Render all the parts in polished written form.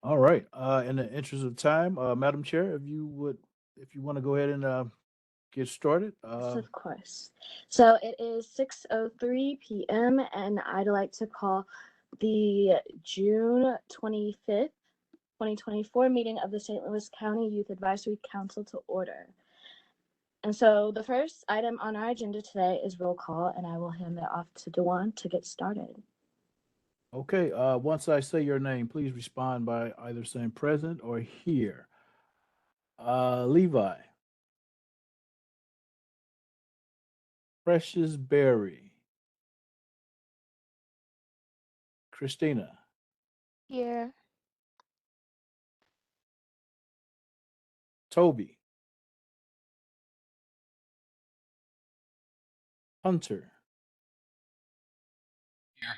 All right. In the interest of time, Madam Chair, if you want to go ahead and get started. Yes, of course. So it is 6:03 p.m. and I'd like to call the June 25th, 2024 meeting of the St. Louis County Youth Advisory Council to order. And so the first item on our agenda today is roll call, and I will hand it off to Dewan to get started. Okay. Once I say your name, please respond by either saying present or here. Levi, Precious Berry, Christina, Here. Toby, Hunter, Here.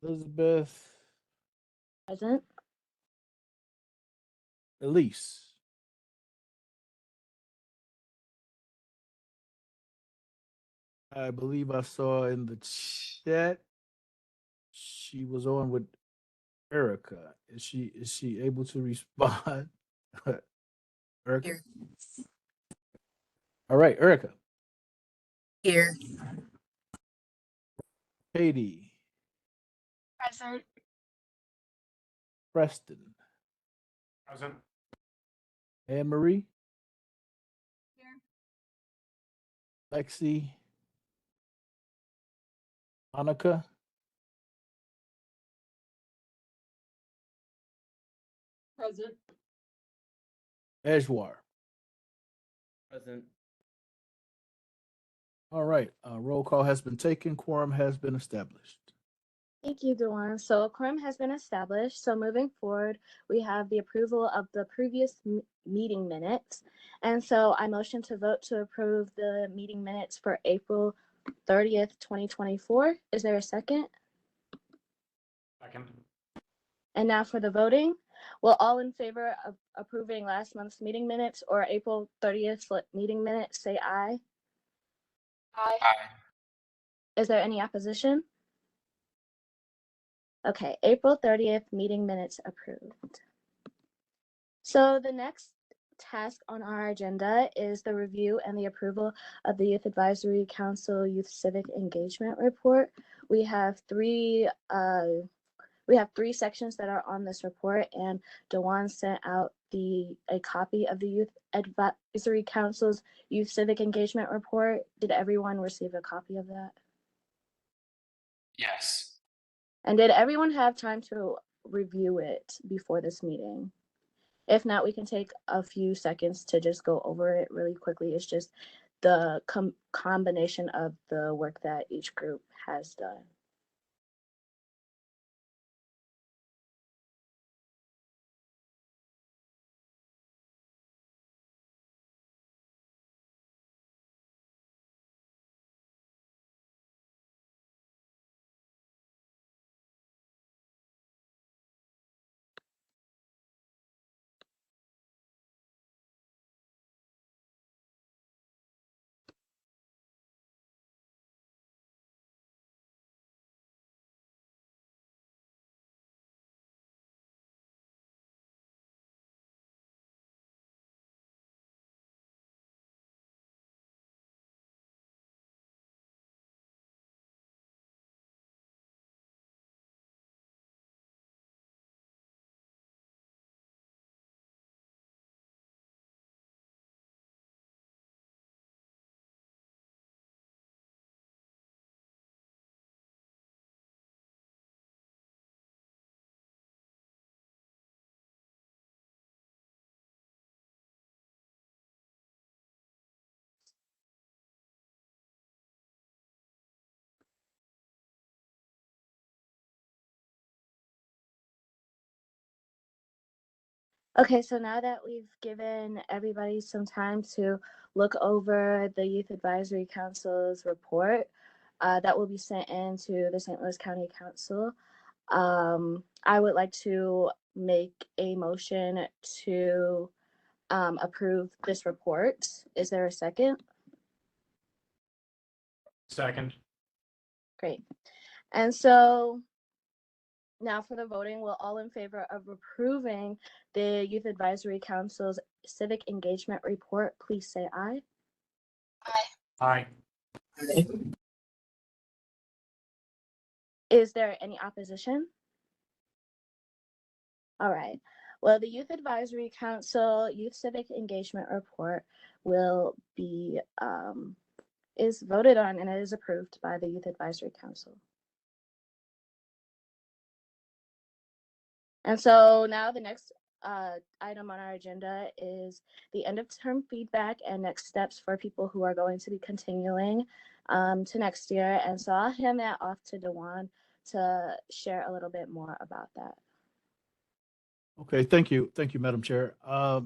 Elizabeth, Present. Elise. I believe I saw in the chat she was on with Erica. Is she able to respond? Erica. Here. All right, Erica, Here. Katie, Present. Preston, Present. Anne Marie, Here. Lexi, Monica, Present. Edgewar. Present. All right, roll call has been taken. Quorum has been established. Thank you, Dewan. So a quorum has been established. So moving forward, we have the approval of the previous meeting minutes. And so I motion to vote to approve the meeting minutes for April 30th, 2024. Is there a second? Second. And now for the voting. Will all in favor of approving last month's meeting minutes or April 30th meeting minutes say aye? Aye. Aye. Is there any opposition? Okay, April 30th meeting minutes approved. So the next task on our agenda is the review and the approval of the Youth Advisory Council Youth Civic Engagement Report. We have three sections that are on this report, and Dewan sent out a copy of the Youth Advisory Council's Youth Civic Engagement Report. Did everyone receive a copy of that? Yes. And did everyone have time to review it before this meeting? If not, we can take a few seconds to just go over it really quickly. It's just the combination of the work that each group has done. Okay, so now that we've given everybody some time to look over the Youth Advisory Council's report, that will be sent in to the St. Louis County Council. I would like to make a motion to approve this report. Is there a second? Second. Great. And so now for the voting, will all in favor of approving the Youth Advisory Council's civic engagement report, please say aye. Aye. Is there any opposition? All right. Well, the Youth Advisory Council Youth Civic Engagement Report will be is voted on and it is approved by the Youth Advisory Council. And so now the next item on our agenda is the end of term feedback and next steps for people who are going to be continuing to next year. And so I'll hand that off to Dewan to share a little bit more about that. Okay, thank you, Madam Chair.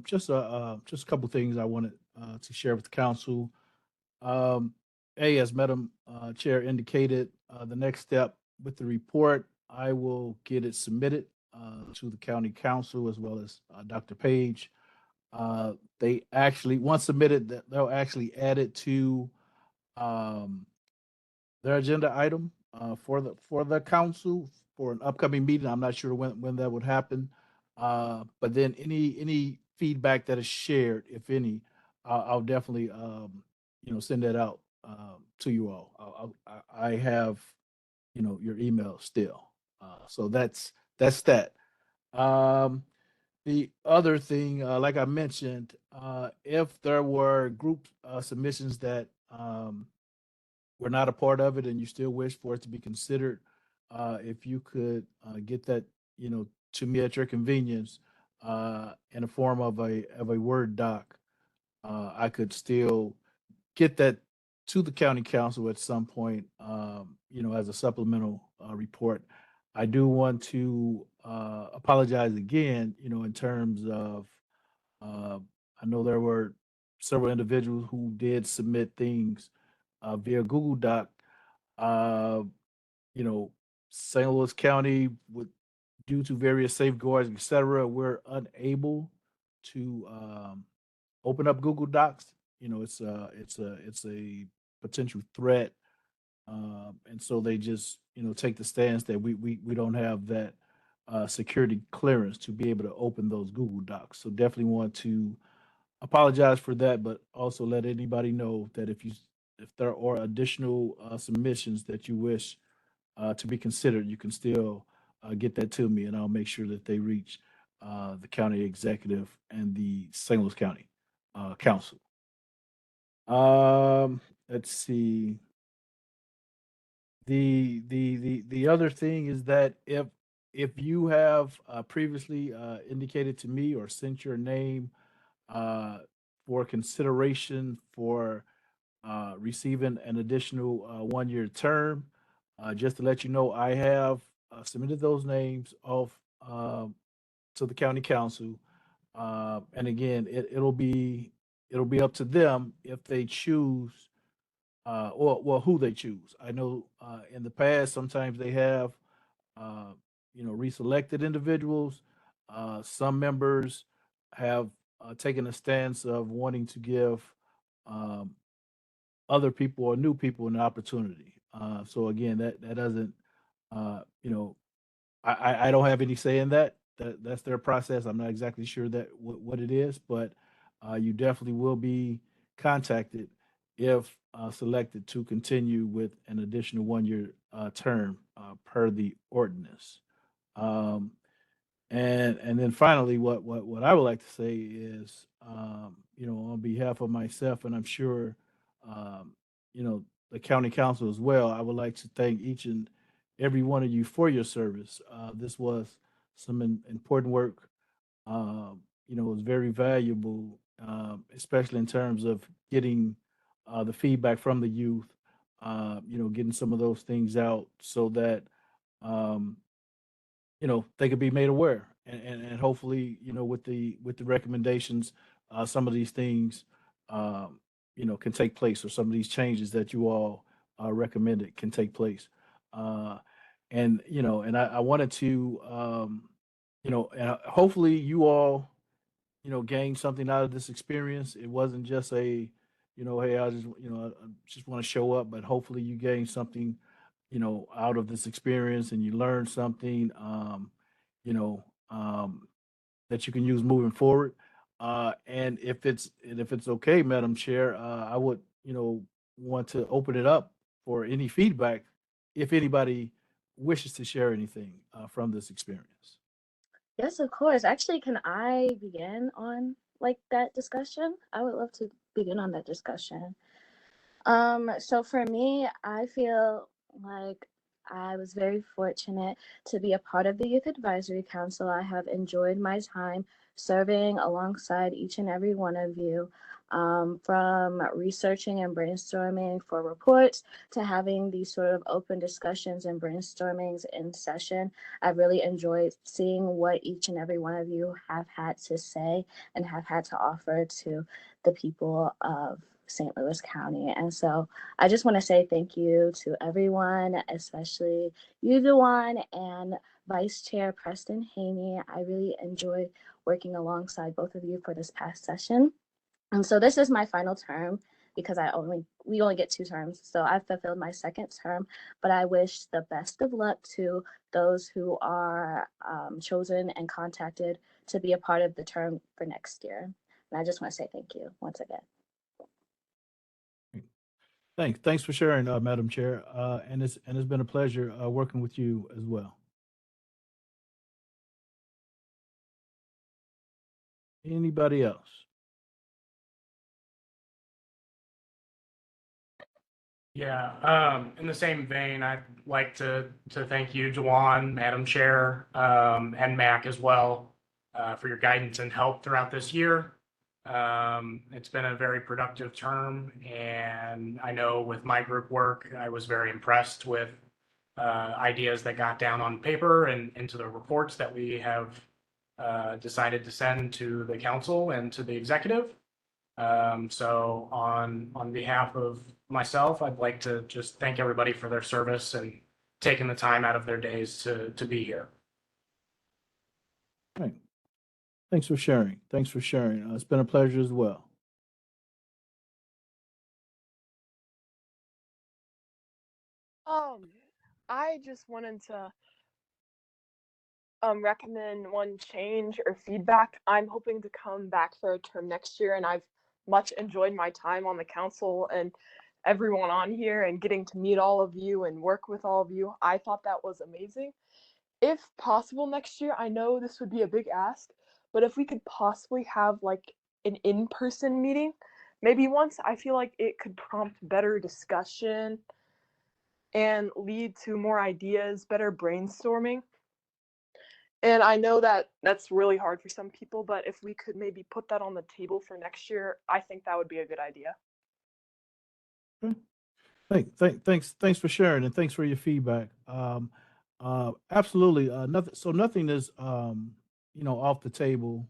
Just a couple things I wanted to share with the council. As Madam Chair indicated, the next step with the report, I will get it submitted to the county council as well as Dr. Page. They actually, once submitted, they'll actually add it to their agenda item for the council for an upcoming meeting. I'm not sure when that would happen. But then any feedback that is shared, if any, I'll definitely send that out to you all. I have your email still, so that's that. The other thing, like I mentioned, if there were group submissions that were not a part of it and you still wish for it to be considered, if you could get that to me at your convenience in the form of a Word doc, I could still get that to the county council at some point, as a supplemental report. I do want to apologize again, in terms of, I know there were several individuals who did submit things via Google Doc. You know, St. Louis County, with due to various safeguards, et cetera, we're unable to open up Google Docs. It's a potential threat, and so they just take the stance that we don't have that security clearance to be able to open those Google Docs. So definitely want to apologize for that, but also let anybody know that if there are additional submissions that you wish to be considered, you can still get that to me, and I'll make sure that they reach the county executive and the St. Louis County Council. Let's see. The other thing is that if you have previously indicated to me or sent your name for consideration for receiving an additional 1-year term, just to let you know, I have submitted those names off to the county council, and again, it'll be up to them if they choose, or well, who they choose. I know in the past sometimes they have reselected individuals. Some members have taken a stance of wanting to give um, other people or new people an opportunity. So again, that doesn't, I don't have any say in that. That's their process. I'm not exactly sure that what it is, but you definitely will be contacted if selected to continue with an additional 1-year term per the ordinance. Um, and then finally, what I would like to say is, on behalf of myself, and I'm sure, um, the county council as well, I would like to thank each and every one of you for your service. This was some important work. It was very valuable, especially in terms of getting the feedback from the youth. Getting some of those things out so that um, they could be made aware, and hopefully, with the recommendations, some of these things, can take place, or some of these changes that you all recommended can take place. Uh, and I wanted to, and hopefully you all, gain something out of this experience. It wasn't just a, hey, I just want to show up, but hopefully you gain something out of this experience and you learn something, you know, that you can use moving forward. And if it's okay, Madam Chair, I would, want to open it up for any feedback if anybody wishes to share anything from this experience. Yes, of course. Actually, can I begin on like that discussion? I would love to begin on that discussion. So for me, I feel like I was very fortunate to be a part of the Youth Advisory Council. I have enjoyed my time serving alongside each and every one of you, from researching and brainstorming for reports to having these sort of open discussions and brainstormings in session. I really enjoyed seeing what each and every one of you have had to say and have had to offer to the people of St. Louis County. And so I just want to say thank you to everyone, especially you, Dewan, and Vice Chair Preston Haney. I really enjoyed working alongside both of you for this past session. And so this is my final term because we only get 2 terms. So I've fulfilled my second term, but I wish the best of luck to those who are chosen and contacted to be a part of the term for next year. And I just want to say thank you once again. Thanks for sharing, Madam Chair. And it's been a pleasure working with you as well. Anybody else? Yeah, in the same vein, I'd like to thank you, Jawan, Madam Chair, and Mac as well, for your guidance and help throughout this year. It's been a very productive term, and I know with my group work, I was very impressed with ideas that got down on paper and into the reports that we have decided to send to the council and to the executive. So on behalf of myself, I'd like to just thank everybody for their service and taking the time out of their days to be here. Right. Thanks for sharing. It's been a pleasure as well. I just wanted to recommend one change or feedback. I'm hoping to come back for a term next year, and I've much enjoyed my time on the council and everyone on here and getting to meet all of you and work with all of you. I thought that was amazing. If possible next year, I know this would be a big ask, but if we could possibly have like an in-person meeting, maybe once, I feel like it could prompt better discussion and lead to more ideas, better brainstorming. And I know that that's really hard for some people, but if we could maybe put that on the table for next year, I think that would be a good idea. Thanks for sharing and thanks for your feedback. Absolutely. Nothing is, off the table.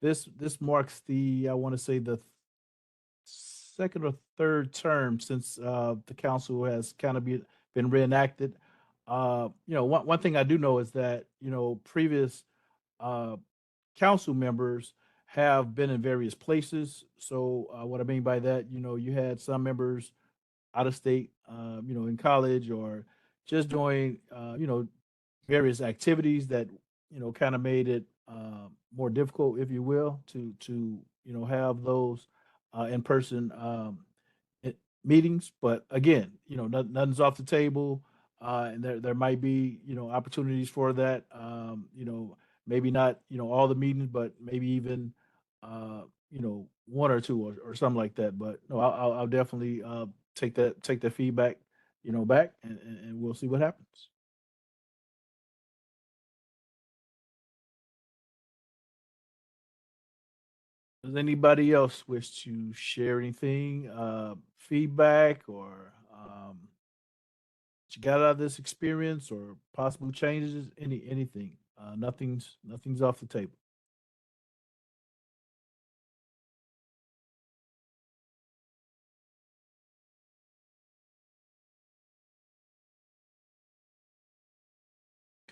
This marks I want to say the second or third term since the council has kind of been reenacted. One thing I do know is that previous council members have been in various places. So what I mean by that, you had some members out of state, in college or just doing, various activities that, kind of made it more difficult, if you will, to have those in-person meetings. But again, nothing's off the table. And there might be, opportunities for that. Maybe not, all the meetings, but maybe even, one or two or something like that. But no, I'll definitely take that feedback, back, and we'll see what happens. Does anybody else wish to share anything, feedback, or what you got out of this experience, or possible changes? Anything? Nothing's off the table.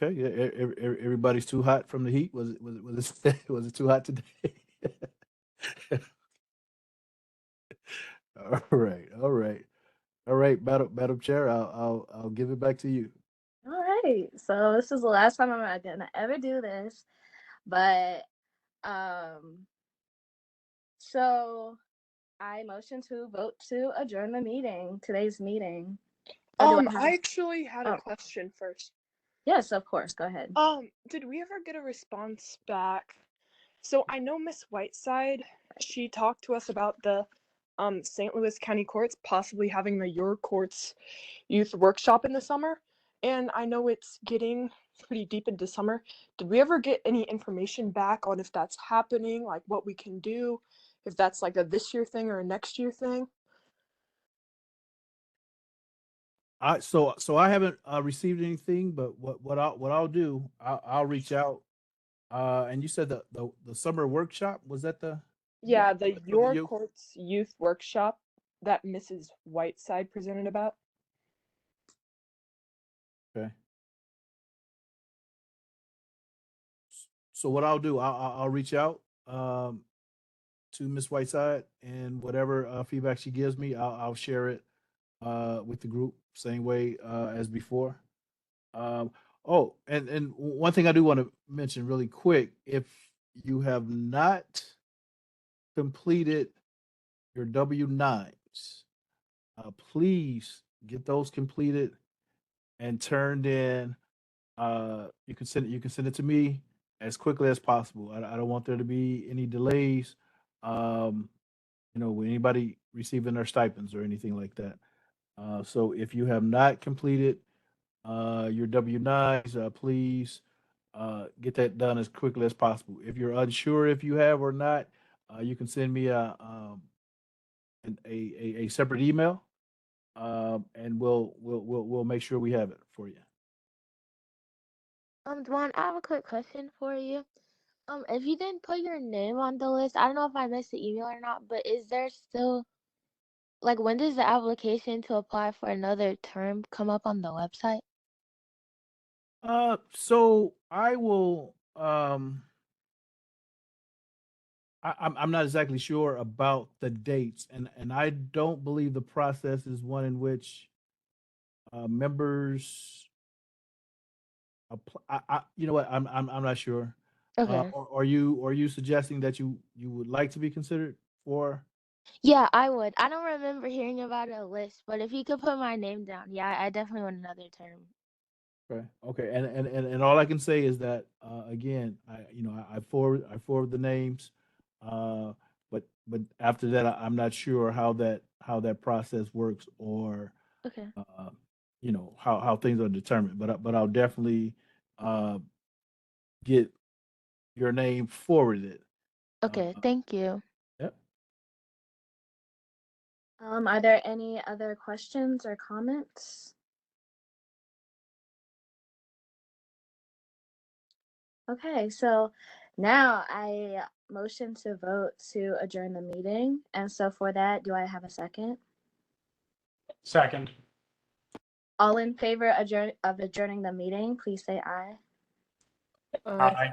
Okay, yeah, everybody's too hot from the heat. Was it too hot today? All right. All right, Madam Chair, I'll give it back to you. All right. So this is the last time I'm gonna ever do this, but so I motion to vote to adjourn the meeting, today's meeting. Or do I actually had a Oh. question first. Yes, of course. Go ahead. Did we ever get a response back? So I know Miss Whiteside, she talked to us about the St. Louis County Courts possibly having the Your Courts youth workshop in the summer. And I know it's getting pretty deep into summer. Did we ever get any information back on if that's happening, like what we can do, if that's like a this year thing or a next year thing? So I haven't received anything, but what I'll do, I'll reach out. And you said the summer workshop, was that the? Yeah, For the the Your youth? Courts youth workshop that Mrs. Whiteside presented about. Okay. So what I'll do, I'll reach out to Miss Whiteside, and whatever feedback she gives me, I'll share it with the group, same way as before. Oh, and one thing I do want to mention really quick, if you have not completed your W-9s, please get those completed and turned in. You can send it to me as quickly as possible. I don't want there to be any delays. With anybody receiving their stipends or anything like that. So if you have not completed your W-9s, please get that done as quickly as possible. If you're unsure if you have or not, you can send me a separate email, and we'll make sure we have it for you. Dwan, I have a quick question for you. If you didn't put your name on the list, I don't know if I missed the email or not, but is there still, like, when does the application to apply for another term come up on the website? So I will. I'm not exactly sure about the dates, and I don't believe the process is one in which members. You know what? I'm not sure. Okay. Are you suggesting that you would like to be considered for? Yeah, I would. I don't remember hearing about a list, but if you could put my name down, yeah, I definitely want another term. Okay, and all I can say is that again, I forward the names, but after that, I'm not sure how that process works, or Okay. how things are determined. But I'll definitely get your name forwarded. Okay, thank you. Yep. Are there any other questions or comments? Okay, so now I motion to vote to adjourn the meeting. And so for that, do I have a second? Second. All in favor of adjourning the meeting, please say aye. Aye.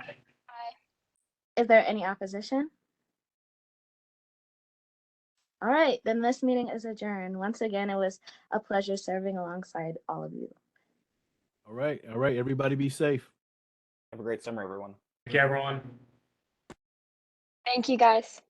Is there any opposition? All right, then this meeting is adjourned. Once again, it was a pleasure serving alongside all of you. All right. Everybody be safe. Have a great summer, everyone. Thank you, everyone. Thank you, guys.